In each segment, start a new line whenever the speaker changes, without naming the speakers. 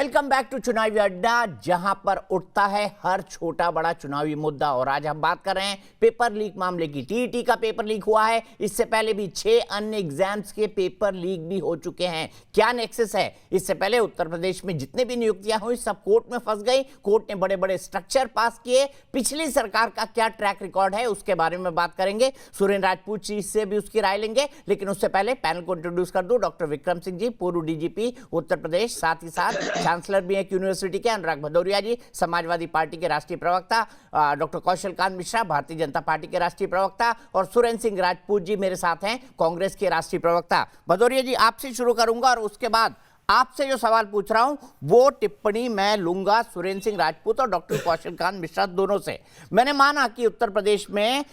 Welcome back to चुनावी अड्डा, जहां पर उठता है हर छोटा बड़ा चुनावी मुद्दा। और आज हम बात कर रहे हैं पेपर लीक मामले की। टीईटी का पेपर लीक हुआ है, इससे पहले भी 6 अन्य एग्जाम्स के पेपर लीक भी हो चुके हैं। क्या नेक्सस है? इससे पहले उत्तर प्रदेश में जितने भी नियुक्तियां हुई सब कोर्ट में फंस गई। कोर्ट ने बड़े बड़े स्ट्रक्चर पास किए। पिछली सरकार का क्या ट्रैक रिकॉर्ड है उसके बारे में बात करेंगे। सुरेंद्र राजपूत जी से भी उसकी राय लेंगे, लेकिन उससे पहले पैनल को इंट्रोड्यूस कर दूं। डॉक्टर विक्रम सिंह जी, पूर्व डीजीपी उत्तर प्रदेश, साथ ही साथ चांसलर भी एक यूनिवर्सिटी के। अनुराग भदौरिया जी, समाजवादी पार्टी के राष्ट्रीय प्रवक्ता। डॉक्टर कौशल कांत मिश्रा, भारतीय जनता पार्टी के राष्ट्रीय प्रवक्ता। और सुरेंद्र सिंह राजपूत जी मेरे साथ हैं, कांग्रेस के राष्ट्रीय प्रवक्ता। भदौरिया जी, आपसे शुरू करूंगा और उसके बाद आपसे जो सवाल पूछ रहा हूं वो टिप्पणी मैं लूंगा सुरेंद्र सिंह राजपूत और डॉक्टर कौशल कांत मिश्रा दोनों से। मैंने माना कि उत्तर प्रदेश में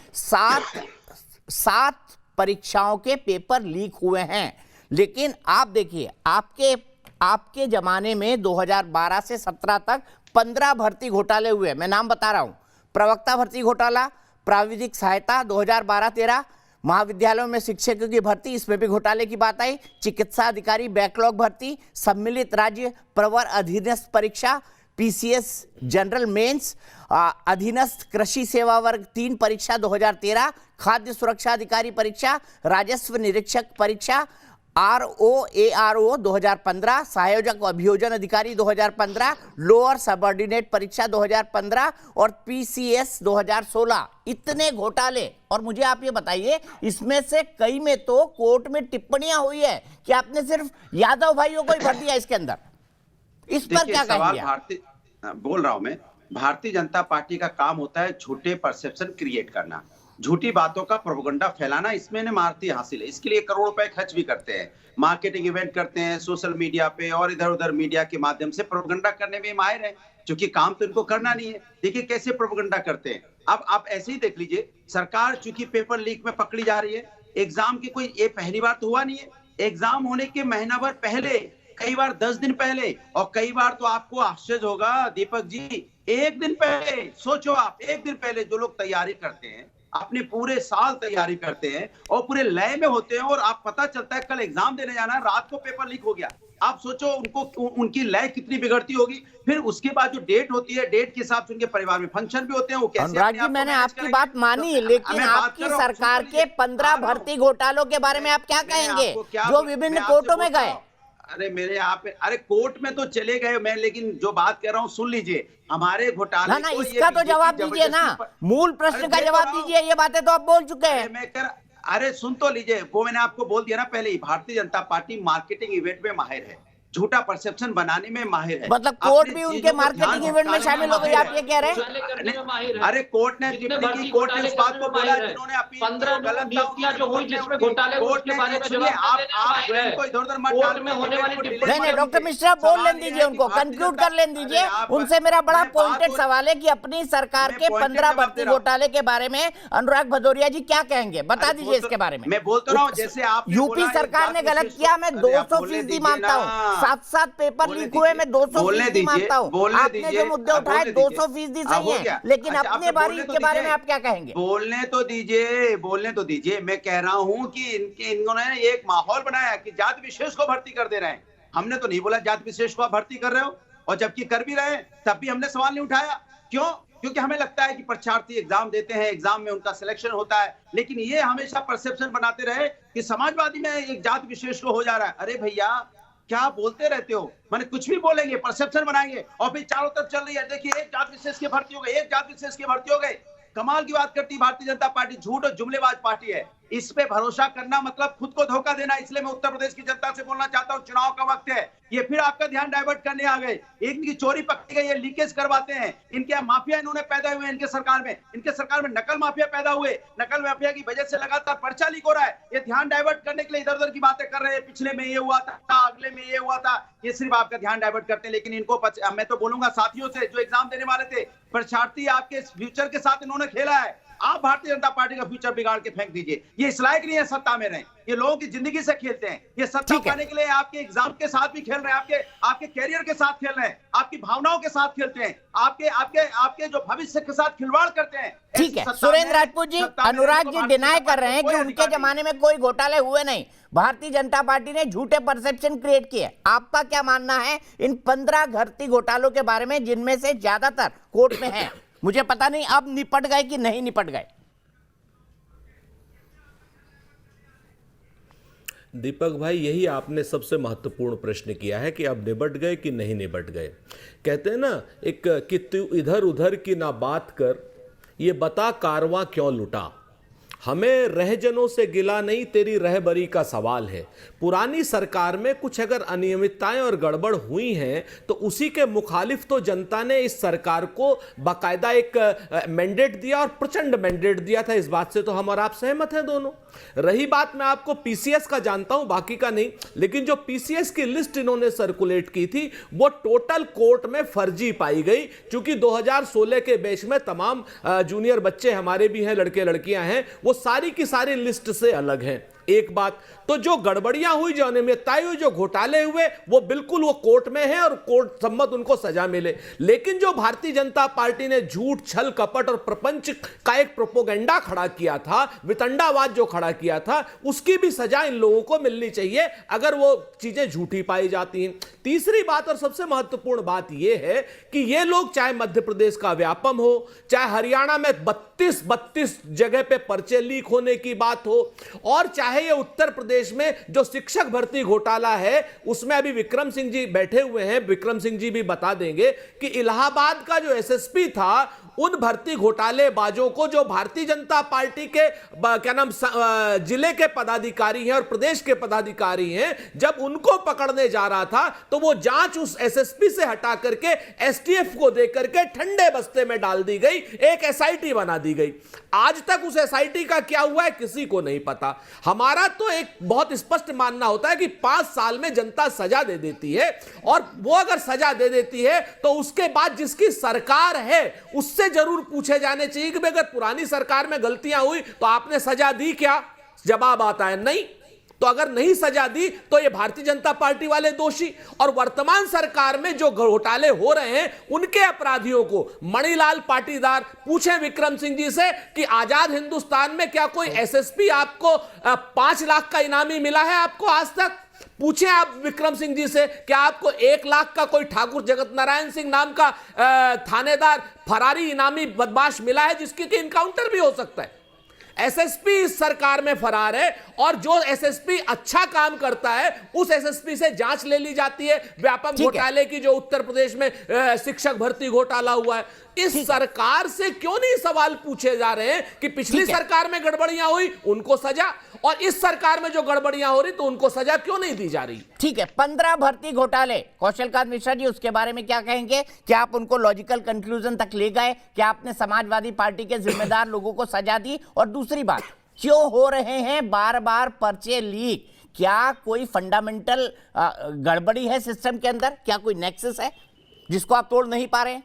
सात परीक्षाओं के पेपर लीक हुए हैं, लेकिन आप देखिए आपके जमाने में 2012 से 17 तक 15 भर्ती घोटाले हुए। मैं नाम बता रहा हूं: प्रवक्ता भर्ती घोटाला, प्राविधिक सहायता 2012-13, महाविद्यालयों में शिक्षकों की भर्ती, इसमें भी घोटाले की बात आई, चिकित्सा अधिकारी बैकलॉग भर्ती, सम्मिलित राज्य प्रवर अधीनस्थ परीक्षा, पीसीएस जनरल मेंस, अधीनस्थ कृषि सेवा वर्ग 3 परीक्षा 2013, खाद्य सुरक्षा अधिकारी परीक्षा, राजस्व निरीक्षक परीक्षा, ROARO 2015, सहायोजक अभियोजन अधिकारी 2015, लोअर सबऑर्डिनेट परीक्षा 2015 और PCS 2016। इतने घोटाले। और मुझे आप ये बताइए, इसमें से कई में तो कोर्ट में टिप्पणियां हुई है कि आपने सिर्फ यादव भाइयों को ही भर दिया इसके अंदर। इस पर क्या कहेंगे?
बोल रहा हूं मैं, भारतीय जनता पार्टी का काम होता है झूठे परसेप्शन क्रिएट करना, झूठी बातों का प्रोपेगेंडा फैलाना। इसमें ने महारती हासिल है, इसके लिए करोड़ों रुपए खर्च भी करते हैं, मार्केटिंग इवेंट करते हैं, सोशल मीडिया पे और इधर उधर मीडिया के माध्यम से प्रोपेगेंडा करने में माहिर है, क्योंकि काम तो इनको करना नहीं है। देखिए कैसे प्रोपेगेंडा करते हैं। अब आप ऐसे ही देख लीजिए, सरकार चूंकि पेपर लीक में पकड़ी जा रही है, एग्जाम की कोई ये पहली बार तो हुआ नहीं है। एग्जाम होने के महीना भर पहले, कई बार 10 दिन पहले, और कई बार तो आपको आश्चर्य होगा दीपक जी, 1 दिन पहले। सोचो आप, 1 दिन पहले जो लोग तैयारी करते हैं, अपने पूरे साल तैयारी करते हैं और पूरे लय में होते हैं, और आप पता चलता है कल एग्जाम देने जाना है, रात को पेपर लीक हो गया। आप सोचो उनकी लय कितनी बिगड़ती होगी। फिर उसके बाद जो डेट होती है, डेट के हिसाब से उनके परिवार में फंक्शन भी होते हैं। वो कैसे
अनुराग जी, मैंने आपकी बात मानी, लेकिन आपकी सरकार के 15 भर्ती घोटालों के बारे में आप क्या कहेंगे जो विभिन्न कोर्टों में गए?
अरे मेरे यहाँ पे, अरे कोर्ट में तो चले गए मैं, लेकिन जो बात कर रहा हूँ सुन लीजिए। हमारे घोटाले
ना, इसका तो जवाब दीजिए ना, मूल प्रश्न का जवाब दीजिए। ये बातें तो आप बोल चुके हैं।
अरे सुन तो लीजिए, वो मैंने आपको बोल दिया ना पहले ही, Bharatiya Janata party marketing event में माहिर है, झूठा परसेप्शन बनाने में माहिर है।
मतलब कोर्ट भी उनके मार्केटिंग इवेंट में शामिल हो गई, आप ये कह रहे हैं?
अरे कोर्ट ने कोर्ट ने उस बात को बोला जिन्होंने अपील
15
गलत
जो हुई जिसमें घोटाले,
कोर्ट ने बारे में सुनिए। आप इधर-उधर मत
कोर्ट में होने वाली
नहीं, डॉक्टर मिश्रा बोल लेने दीजिए, उनको कंक्लूड कर लेने दीजिए। उनसे मेरा बड़ा पॉइंटेड सवाल है कि अपनी सरकार के 15 भर्ती घोटाले के बारे में अनुराग भदौरिया जी क्या कहेंगे, बता दीजिए इसके बारे में।
मैं बोलता रहा हूं, जैसे आप
यूपी सरकार ने गलत किया, मैं 200% मानता हूँ। 7 पेपर लीक हुए, मैं 200% मानता हूँ। आपने जो मुद्दे उठाए 200% सही है, लेकिन अपने बारी के बारे में आप क्या कहेंगे?
बोलने तो दीजिए। मैं कह रहा हूँ कि इन्होंने एक माहौल बनाया कि जाति विशेष को भर्ती कर दे रहे हैं। हमने तो नहीं बोला जाति विशेष को आप भर्ती कर रहे हो, और जबकि कर भी रहे हैं तब भी हमने सवाल नहीं उठाया। क्यों? क्योंकि हमें लगता है कि परीक्षार्थी एग्जाम देते हैं, एग्जाम में उनका सिलेक्शन होता है, लेकिन ये हमेशा परसेप्शन बनाते रहे कि समाजवादी में एक जाति विशेष को हो जा रहा है। अरे भैया, क्या बोलते रहते हो? माने कुछ भी बोलेंगे, परसेप्शन बनाएंगे, और फिर चारों तरफ चल रही है, देखिए एक जाति विशेष की भर्ती हो गई, एक जाति विशेष की भर्ती हो गई। कमाल की बात करती भारतीय जनता पार्टी, झूठ और जुमलेबाज पार्टी है। इस पे भरोसा करना मतलब खुद को धोखा देना। इसलिए मैं उत्तर प्रदेश की जनता से बोलना चाहता हूं, चुनाव का वक्त है, ये फिर आपका ध्यान डाइवर्ट करने आ गए। इनकी चोरी पकड़ी गई है, लीकेज करवाते हैं, इनके माफिया इन्होंने पैदा हुए इनके सरकार में नकल माफिया पैदा हुए। नकल माफिया की वजह से लगातार पर्चा लीक हो रहा है। ये ध्यान डाइवर्ट करने के लिए इधर उधर की बातें कर रहे हैं, पिछले में ये हुआ था, अगले में ये हुआ था, ये सिर्फ आपका ध्यान डाइवर्ट करते हैं। लेकिन इनको मैं तो बोलूंगा साथियों से जो एग्जाम देने वाले थे, परीक्षार्थी आपके फ्यूचर के साथ इन्होंने खेला है। आप भारतीय जनता पार्टी का फ्यूचर बिगाड़ के फेंक दीजिए। ये इस लायक नहीं है सत्ता में रहें। ये लोगों की जिंदगी से खेलते हैं। ये सत्ता
ठीक है।
पाने के लिए आपके एग्जाम के साथ भी खेल रहे हैं, आपके कैरियर के साथ खेल रहे हैं, आपकी भावनाओं के साथ खेलते हैं, आपके जो भविष्य के साथ खिलवाड़ करते हैं।
ठीक है, सुरेंद्र राजपूत जी, अनुराग जी डिनाई कर रहे हैं कि उनके जमाने में कोई घोटाले हुए नहीं, भारतीय जनता पार्टी ने झूठे परसेप्शन क्रिएट किए। आपका क्या मानना है इन 15 भर्ती घोटालों के बारे में, जिनमें से ज्यादातर कोर्ट में है? मुझे पता नहीं अब निपट गए कि नहीं निपट गए।
दीपक भाई, यही आपने सबसे महत्वपूर्ण प्रश्न किया है कि अब निपट गए कि नहीं निपट गए। कहते हैं ना, एक कि तू इधर उधर की ना बात कर, ये बता कारवां क्यों लुटा। हमें रहजनों से गिला नहीं, तेरी रहबरी का सवाल है। पुरानी सरकार में कुछ अगर अनियमितताएं और गड़बड़ हुई हैं तो उसी के मुखालिफ तो जनता ने इस सरकार को बाकायदा एक मैंडेट दिया और प्रचंड मैंडेट दिया था। इस बात से तो हम और आप सहमत हैं दोनों। रही बात, मैं आपको पीसीएस का जानता हूं, बाकी का नहीं, लेकिन जो पीसीएस की लिस्ट इन्होंने सर्कुलेट की थी वो टोटल कोर्ट में फर्जी पाई गई। क्योंकि 2016 के बैच में तमाम जूनियर बच्चे हमारे भी हैं, लड़के लड़कियां हैं, वो सारी की सारी लिस्ट से अलग हैं। एक बात तो जो गड़बड़ियां हुई, जो अनियमितताएं हुई, जो घोटाले हुए, वो बिल्कुल वो कोर्ट में है और कोर्ट सम्मत उनको सजा मिले। लेकिन जो भारतीय जनता पार्टी ने झूठ, छल, कपट और प्रपंच का एक प्रोपोगेंडा खड़ा किया था, वितंडावाद जो खड़ा किया था, उसकी भी सजा इन लोगों को मिलनी चाहिए अगर वो चीजें झूठी पाई जाती हैं। तीसरी बात और सबसे महत्वपूर्ण बात यह है कि ये लोग, चाहे मध्य प्रदेश का व्यापम हो, चाहे हरियाणा में 32 जगह पे पर्चे लीक होने की बात हो, और चाहे ये उत्तर प्रदेश में जो शिक्षक भर्ती घोटाला है, उसमें अभी विक्रम सिंह जी बैठे हुए हैं, विक्रम सिंह जी भी बता देंगे कि इलाहाबाद का जो एसएसपी था, उन भर्ती घोटालेबाजों को, जो भारतीय जनता पार्टी के क्या नाम जिले के पदाधिकारी हैं और प्रदेश के पदाधिकारी हैं, जब उनको पकड़ने जा रहा था तो वो जांच उस एसएसपी से हटा करके एसटीएफ को दे करके ठंडे बस्ते में डाल दी गई, एक एसआईटी बना दी गई। आज तक उस एसआईटी का क्या हुआ है किसी को नहीं पता। हमारा तो एक बहुत स्पष्ट मानना होता है कि 5 साल में जनता सजा दे देती है, और वो अगर सजा दे देती है तो उसके बाद जिसकी सरकार है उससे जरूर पूछे जाने चाहिए कि अगर पुरानी सरकार में गलतियां हुई तो आपने सजा दी क्या? जवाब आता है नहीं। तो अगर नहीं सजा दी तो ये भारतीय जनता पार्टी वाले दोषी, और वर्तमान सरकार में जो घोटाले हो रहे हैं उनके अपराधियों को मणिलाल पाटीदार पूछें विक्रम सिंह जी से कि आजाद हिंदुस्तान में क्या कोई एसएसपी आपको 5 लाख का इनामी मिला है आपको आज तक? पूछें आप विक्रम सिंह जी से, क्या आपको 1 लाख का कोई ठाकुर जगत नारायण सिंह नाम का थानेदार फरारी इनामी बदमाश मिला है जिसकी इनकाउंटर भी हो सकता है? एसएसपी इस सरकार में फरार है, और जो एसएसपी अच्छा काम करता है उस एसएसपी से जांच ले ली जाती है। व्यापक घोटाले की जो उत्तर प्रदेश में शिक्षक भर्ती घोटाला हुआ है, इस सरकार से क्यों नहीं सवाल पूछे जा रहे हैं कि पिछली सरकार में गड़बड़ियां हुई उनको सजा, और इस सरकार में जो गड़बड़ियां हो रही तो उनको सजा क्यों नहीं दी जा रही?
ठीक है, 15 भर्ती घोटाले, कौशलकांत मिश्रा जी उसके बारे में क्या कहेंगे? क्या आप उनको लॉजिकल कंक्लूजन तक ले गए? क्या आपने समाजवादी पार्टी के जिम्मेदार लोगों को सजा दी? और दूसरी बात, क्यों हो रहे हैं बार बार पर्चे लीक? क्या कोई फंडामेंटल गड़बड़ी है सिस्टम के अंदर? क्या कोई नेक्सस है जिसको आप तोड़ नहीं पा रहे हैं?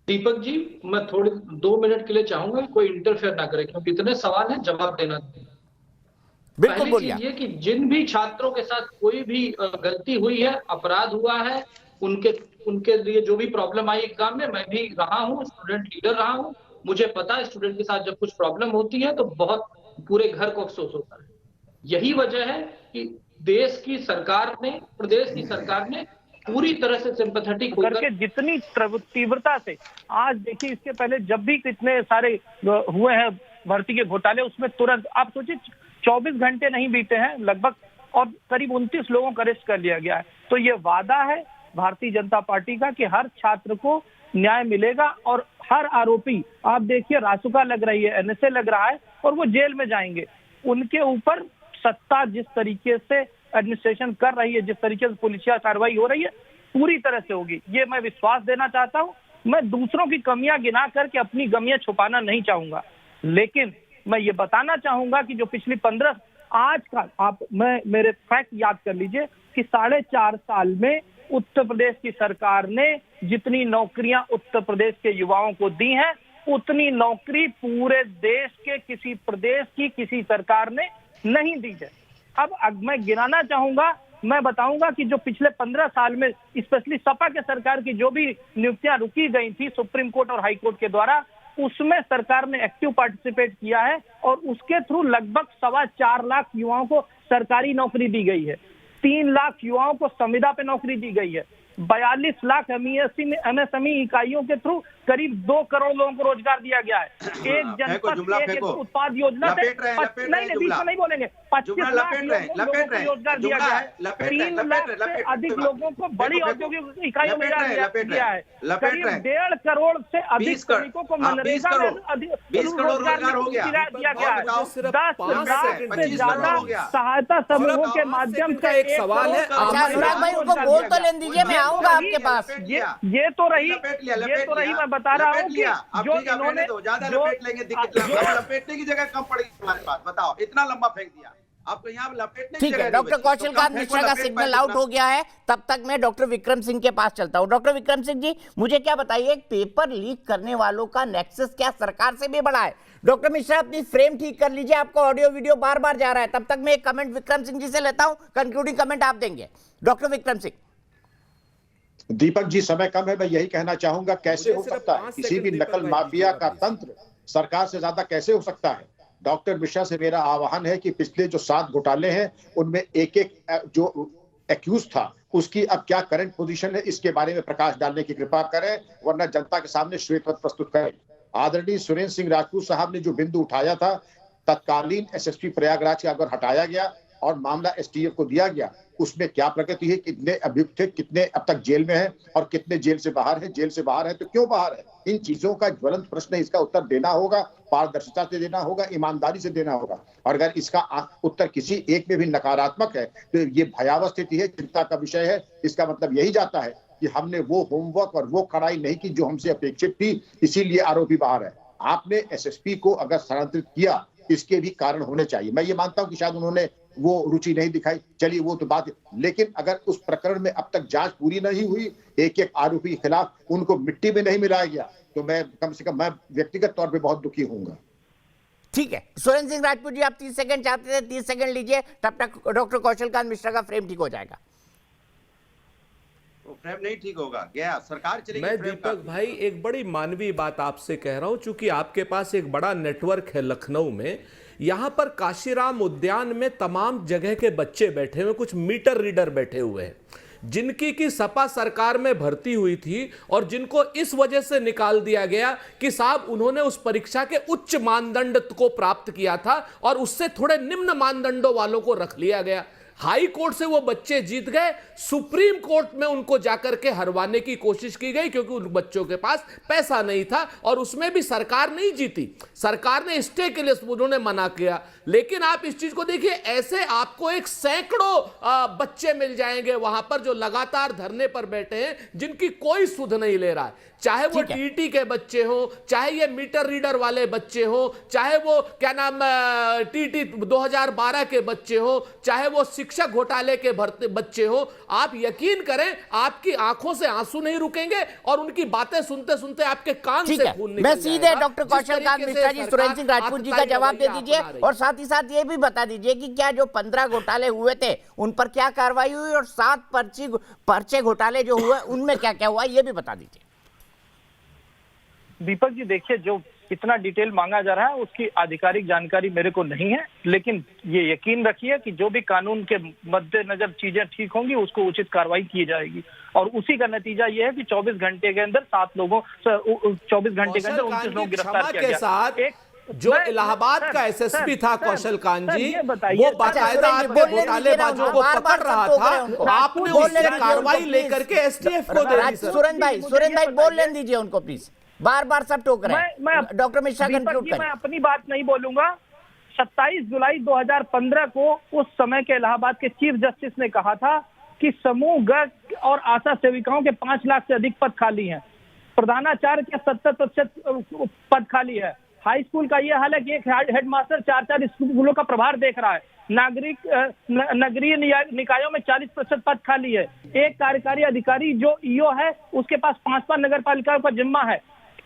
दीपक जी, मैं थोड़े 2 मिनट के लिए चाहूंगा कोई इंटरफेयर ना करे, क्योंकि इतने सवाल हैं, जवाब देना।
बिल्कुल बोलिए।
पहली चीज ये कि जिन भी छात्रों के साथ कोई भी गलती हुई है, अपराध हुआ है, उनके लिए जो भी प्रॉब्लम आई एग्जाम में, मैं भी रहा हूँ, स्टूडेंट लीडर रहा हूँ, मुझे पता है स्टूडेंट के साथ जब कुछ प्रॉब्लम होती है तो बहुत पूरे घर को अफसोस होता है। यही वजह है कि देश की सरकार ने, प्रदेश की सरकार ने पूरी तरह से सिंपैथेटिक
करके जितनी तीव्रता से, आज देखिए इसके पहले जब भी कितने सारे हुए हैं भर्ती के घोटाले, उसमें तुरंत आप सोचिए 24 घंटे नहीं बीते हैं लगभग, और करीब 29 लोगों को अरेस्ट कर लिया गया है। तो ये वादा है भारतीय जनता पार्टी का कि हर छात्र को न्याय मिलेगा, और हर आरोपी, आप देखिए रासुका लग रही है, एनएसए लग रहा है, और वो जेल में जाएंगे। उनके ऊपर सत्ता जिस तरीके से एडमिनिस्ट्रेशन कर रही है, जिस तरीके से पुलिसिया कार्रवाई हो रही है, पूरी तरह से होगी, ये मैं विश्वास देना चाहता हूं। मैं दूसरों की कमियां गिना करके अपनी कमियां छुपाना नहीं चाहूंगा, लेकिन मैं ये बताना चाहूंगा कि जो पिछली 15 आज का आप मेरे फैक्ट याद कर लीजिए कि 4.5 साल में उत्तर प्रदेश की सरकार ने जितनी नौकरियां उत्तर प्रदेश के युवाओं को दी हैं, उतनी नौकरी पूरे देश के किसी प्रदेश की किसी सरकार ने नहीं दी है। अब मैं गिनाना चाहूंगा, मैं बताऊंगा कि जो पिछले 15 साल में स्पेशली सपा के सरकार की जो भी नियुक्तियां रुकी गई थी सुप्रीम कोर्ट और हाई कोर्ट के द्वारा, उसमें सरकार ने एक्टिव पार्टिसिपेट किया है और उसके थ्रू लगभग 4.25 लाख युवाओं को सरकारी नौकरी दी गई है। 3 लाख युवाओं को संविदा पे नौकरी दी गई है। 42 लाख एमएसएमई इकाइयों के थ्रू करीब 2 करोड़ लोगों को रोजगार दिया गया है। एक जनपद एक उत्पाद योजना से नहीं बीच में नहीं बोलेंगे, 25 लाख लोगों को रोजगार दिया गया है। 3 लाख से अधिक लोगों को बड़ी औद्योगिक इकाइयों में दिया है। करीब 1.5 करोड़ से अधिक श्रमिकों को मनरेगा में रोजगार दिया गया है। 10 लाख से ज्यादा सहायता समूहों के माध्यम से
एक सवाल है,
भाई उनको बोल तो लेने दीजिए, मैं आऊंगा आपके पास।
ये तो रही मैं बता रहा हूँ कि जो इन्होंने
ज्यादा लपेट लेंगे, लपेटने की जगह कम पड़ेगी हमारे पास। बताओ, इतना लंबा फेंक दिया आपको यहाँ लपेटने की
ठीक है, डॉक्टर कौशलकांत मिश्रा का सिग्नल आउट हो गया है, तब तक मैं डॉक्टर विक्रम सिंह के पास चलता हूं। डॉक्टर विक्रम सिंह जी, मुझे क्या बताइए, पेपर लीक करने वालों का नेक्सस क्या सरकार से भी बड़ा है? डॉक्टर मिश्रा अपनी फ्रेम ठीक कर लीजिए, आपको ऑडियो वीडियो बार बार जा रहा है। तब तक मैं एक कमेंट विक्रम सिंह जी से लेता हूं, कंक्लूडिंग कमेंट आप देंगे। डॉक्टर विक्रम सिंह।
दीपक जी, समय कम है, मैं यही कहना चाहूंगा, कैसे हो सकता है किसी भी नकल माफिया का तंत्र सरकार से ज्यादा कैसे हो सकता है? डॉक्टर मिश्रा से मेरा आह्वान है कि पिछले जो 7 घोटाले हैं उनमें एक जो एक्यूज था उसकी अब क्या करंट पोजीशन है, इसके बारे में प्रकाश डालने की कृपा करें, वरना जनता के सामने श्वेत पत्र प्रस्तुत करें। आदरणीय सुरेंद्र सिंह राजपूत साहब ने जो बिंदु उठाया था, तत्कालीन एसएसपी प्रयागराज का अगर हटाया गया और मामला एसटीएफ को दिया गया, उसमें क्या प्रगति है, कितने अभियुक्त थे, कितने अब तक जेल में हैं और कितने जेल से बाहर है, जेल से बाहर है तो क्यों बाहर है? इन चीजों का ज्वलंत प्रश्न है, इसका उत्तर देना होगा, पारदर्शिता से देना होगा, ईमानदारी से देना होगा। और अगर इसका उत्तर किसी एक में भी नकारात्मक है तो ये भयावह स्थिति है, चिंता का विषय है। इसका मतलब यही जाता है कि हमने वो होमवर्क और वो कड़ाई नहीं की जो हमसे अपेक्षित थी, इसीलिए आरोपी बाहर है। आपने एसएसपी को अगर स्थानांतरित किया, इसके भी कारण होने चाहिए। मैं ये मानता हूं कि शायद उन्होंने वो रुचि नहीं दिखाई, चलिए वो तो बात है, लेकिन अगर उस प्रकरण में अब तक जांच पूरी नहीं हुई, एक आरोपी के खिलाफ उनको मिट्टी में नहीं मिलाया गया, तो मैं कम से कम मैं व्यक्तिगत तौर पे बहुत दुखी होऊंगा।
ठीक है, सुरेंद्र सिंह राजपूत जी, आप 30 सेकंड चाहते थे, 30 सेकंड लीजिए, तब तक डॉक्टर कौशलकांत मिश्रा का फ्रेम ठीक हो जाएगा।
फ्रेम नहीं ठीक होगा, गया सरकार चलेगी।
मैं दीपक भाई एक बड़ी मानवीय बात आपसे कह रहा हूं, चूंकि आपके पास एक बड़ा नेटवर्क है लखनऊ में, यहां पर काशीराम उद्यान में तमाम जगह के बच्चे बैठे हुए, कुछ मीटर रीडर बैठे हुए हैं, जिनकी की सपा सरकार में भर्ती हुई थी और जिनको इस वजह से निकाल दिया गया कि साहब उन्होंने उस परीक्षा के उच्च मानदंड को प्राप्त किया था और उससे थोड़े निम्न मानदंडों वालों को रख लिया गया। हाई कोर्ट से वो बच्चे जीत गए, सुप्रीम कोर्ट में उनको जाकर के हरवाने की कोशिश की गई क्योंकि उन बच्चों के पास पैसा नहीं था और उसमें भी सरकार नहीं जीती, सरकार ने स्टे के लिए उन्होंने मना किया। लेकिन आप इस चीज को देखिए, ऐसे आपको एक सैकड़ों बच्चे मिल जाएंगे वहां पर जो लगातार धरने पर बैठे हैं, जिनकी कोई सुध नहीं ले रहा है, चाहे वो टीटी के बच्चे हो, चाहे ये मीटर रीडर वाले बच्चे हो, चाहे वो क्या नाम टीटी 2012 के बच्चे हो, चाहे वो शिक्षक घोटाले के भर्ती बच्चे हो। आप यकीन करें, आपकी आंखों से आंसू नहीं रुकेंगे और उनकी बातें सुनते सुनते आपके कान से खून निकल जाएगा।
मैं सीधे डॉक्टर कौशलकांत मिश्रा जी, सुरेंद्र सिंह राजपूत जी का जवाब दे दीजिए और साथ ही साथ ये भी बता दीजिए कि क्या जो 15 घोटाले हुए थे उन पर क्या कार्रवाई हुई और 7 पर्चे घोटाले जो हुए उनमें क्या क्या हुआ, ये भी बता दीजिए।
दीपक जी देखिए, जो इतना डिटेल मांगा जा रहा है उसकी आधिकारिक जानकारी मेरे को नहीं है, लेकिन ये यकीन रखिए कि जो भी कानून के मद्देनजर चीजें ठीक होंगी उसको उचित कार्रवाई की जाएगी और उसी का नतीजा ये है कि 24 घंटे के अंदर 7 लोगों 24 घंटे के अंदर 29 लोग गिरफ्तार किया गया।
जो इलाहाबाद का एसएसपी था कौशलकांत जी, वो बाकायदा घोटालेबाजों को पकड़ रहा था, आपने उससे कार्रवाई लेकर के एसटीएफ को दे दी।
सुरेंद्र भाई बोल लेने दीजिए उनको प्लीज, बार बार सब टोक रहे हैं। डॉक्टर मिश्रा कंक्लूड करें।
मैं अपनी बात नहीं बोलूंगा। 27 जुलाई 2015 को उस समय के इलाहाबाद के चीफ जस्टिस ने कहा था कि समूह ग और आशा सेविकाओं के 5 लाख से अधिक पद खाली हैं, प्रधानाचार्य के 70% पद खाली है, हाई स्कूल का ये हाल है कि एक हेडमास्टर 4 स्कूलों का प्रभार देख रहा है, नगरीय निकायों में 40% पद खाली है, एक कार्यकारी अधिकारी जो ईओ है उसके पास 5 नगर पालिकाओं का जिम्मा है,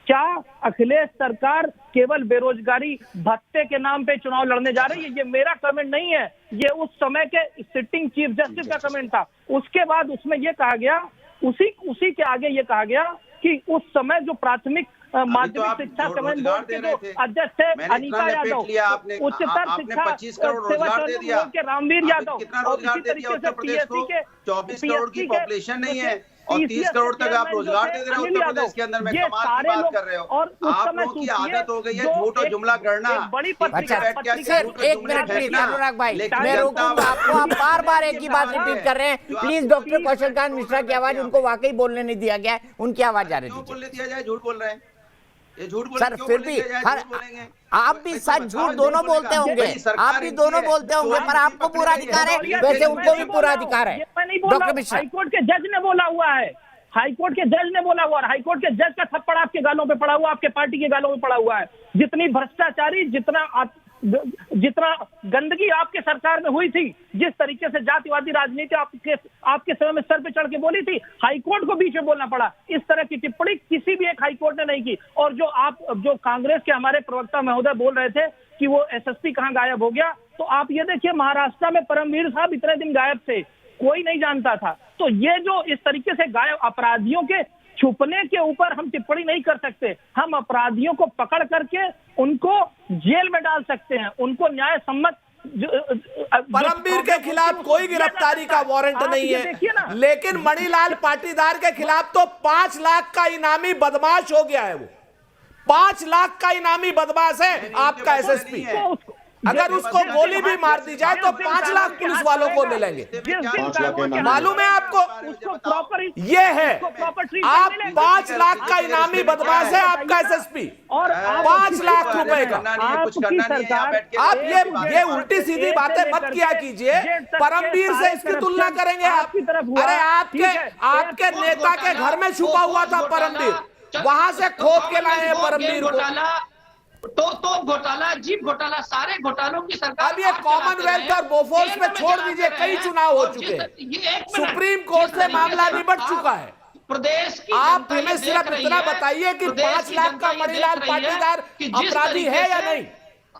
क्या अखिलेश सरकार केवल बेरोजगारी भत्ते के नाम पे चुनाव लड़ने जा रही है? ये मेरा कमेंट नहीं है, ये उस समय के सिटिंग चीफ जस्टिस का कमेंट था। उसके बाद उसमें ये कहा गया, उसी के आगे ये कहा गया कि उस समय जो प्राथमिक माध्यमिक शिक्षा कमेंट बोर्ड के जो अध्यक्ष थे अनीता यादव, उच्चतर शिक्षा सेवा बोर्ड के रामवीर यादव, और इसी तरीके से पीएससी के
24 करोड़ की पॉपुलेशन नहीं है और 30 करोड़ तक आप रोजगार दे रहे हो उत्तर प्रदेश के अंदर में, कमाल की बात कर रहे हो।
और
आप लोगों की आदत हो गई है झूठ और जुमला गढ़ना।
अच्छा सर, एक मिनट प्लीज अनुराग भाई, मैं रोकूंगा आपको, आप बार बार एक ही बात रिपीट कर रहे हैं। प्लीज डॉक्टर कौशल मिश्रा की आवाज, उनको वाकई बोलने नहीं दिया गया है, उनकी आवाज जा रही है।
बोलने दिया जाए? झूठ बोल रहे हैं, ये झूठ बोल
सर, फिर भी आप भी सच झूठ दोनों बोलते होंगे, आप भी दोनों बोलते होंगे, पर आपको पूरा अधिकार है, वैसे उनको भी पूरा अधिकार है। डॉक्टर मिश्रा,
हाईकोर्ट के जज ने बोला हुआ है, हाईकोर्ट के जज ने बोला हुआ है, हाईकोर्ट के जज का थप्पड़ आपके गालों पे पड़ा हुआ, आपके पार्टी के गालों में पड़ा हुआ है। जितनी भ्रष्टाचारी, जितना गंदगी आपके सरकार में हुई थी, जिस तरीके से जातिवादी राजनीति आपके समय में सर पे चढ़ के बोली थी, हाईकोर्ट को बीच में बोलना पड़ा। इस तरह की टिप्पणी किसी भी एक हाईकोर्ट ने नहीं की। और जो कांग्रेस के हमारे प्रवक्ता महोदय बोल रहे थे कि वो एसएसपी कहां गायब हो गया, तो आप ये देखिए महाराष्ट्र में परमवीर साहब इतने दिन गायब थे, कोई नहीं जानता था। तो ये जो इस तरीके से गायब अपराधियों के छुपने के ऊपर हम टिप्पणी नहीं कर सकते। हम अपराधियों को पकड़ करके उनको जेल में डाल सकते हैं, उनको न्याय सम्मत।
परमवीर के खिलाफ कोई गिरफ्तारी का वारंट नहीं है, लेकिन मणिलाल पाटीदार के खिलाफ तो 5 लाख का इनामी बदमाश हो गया है। वो 5 लाख का इनामी बदमाश है आपका एसएसपी। अगर उसको गोली भी मार दी जाए तो 5 लाख पुलिस वालों को मिलेंगे। मालूम है आपको? ये है, आप 5 लाख का इनामी बदमाश है आपका एसएसपी, और 5 लाख रुपए का। आप ये उल्टी सीधी बातें मत किया कीजिए। परमवीर से इसकी तुलना करेंगे आप? अरे आपके नेता के घर में छुपा हुआ था परमवीर, वहां से खोद के लाए हैं परमवीर को।
तो घोटाला, जीप घोटाला, सारे घोटालों की सरकार।
अब ये कॉमनवेल्थ और बोफोर्स में छोड़ दीजिए, कई चुनाव हो चुके हैं, सुप्रीम कोर्ट से मामला निपट चुका है।
प्रदेश की
आप हमें सिर्फ इतना बताइए कि 5 लाख का मणिलाल पाटीदार अपराधी है या नहीं?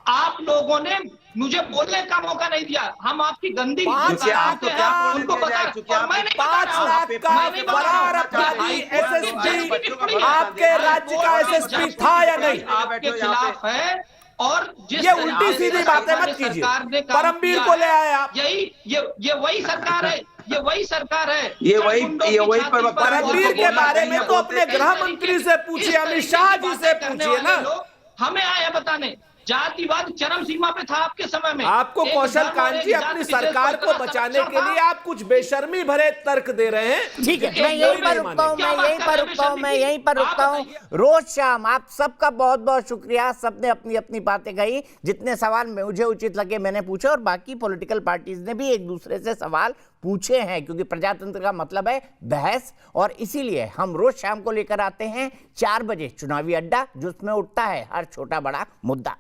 आप लोगों ने मुझे बोलने का मौका नहीं दिया। हम आपकी गंदी
5 लाख का
उनको पता है,
5 लाख का फरार अपराधी एसएसपी आपके राज्य का एसएसपी था या नहीं?
आपके खिलाफ है। और
ये उल्टी सीधी बातें मत कीजिए। परमवीर को ले आए आप।
ये वही सरकार है, ये वही सरकार है,
ये वही
परमवीर के बारे में तो अपने गृह मंत्री से पूछिए, अमित शाह जी से पूछिए ना।
हमें आया बताने, जातिवाद चरम सीमा पे था आपके समय में।
आपको कौशल कांत जी अपनी सरकार को बचाने के लिए आप कुछ बेशर्मी भरे तर्क दे रहे हैं।
ठीक है, मैं यहीं पर रुकता हूँ। रोज शाम आप सबका बहुत बहुत शुक्रिया। सबने अपनी अपनी बातें कही, जितने सवाल मुझे उचित लगे मैंने पूछे, और बाकी पॉलिटिकल पार्टीज ने भी एक दूसरे से सवाल पूछे हैं, क्योंकि प्रजातंत्र का मतलब है बहस। और इसीलिए हम रोज शाम को लेकर आते हैं 4 बजे चुनावी अड्डा, जिसमें उठता है हर छोटा बड़ा मुद्दा।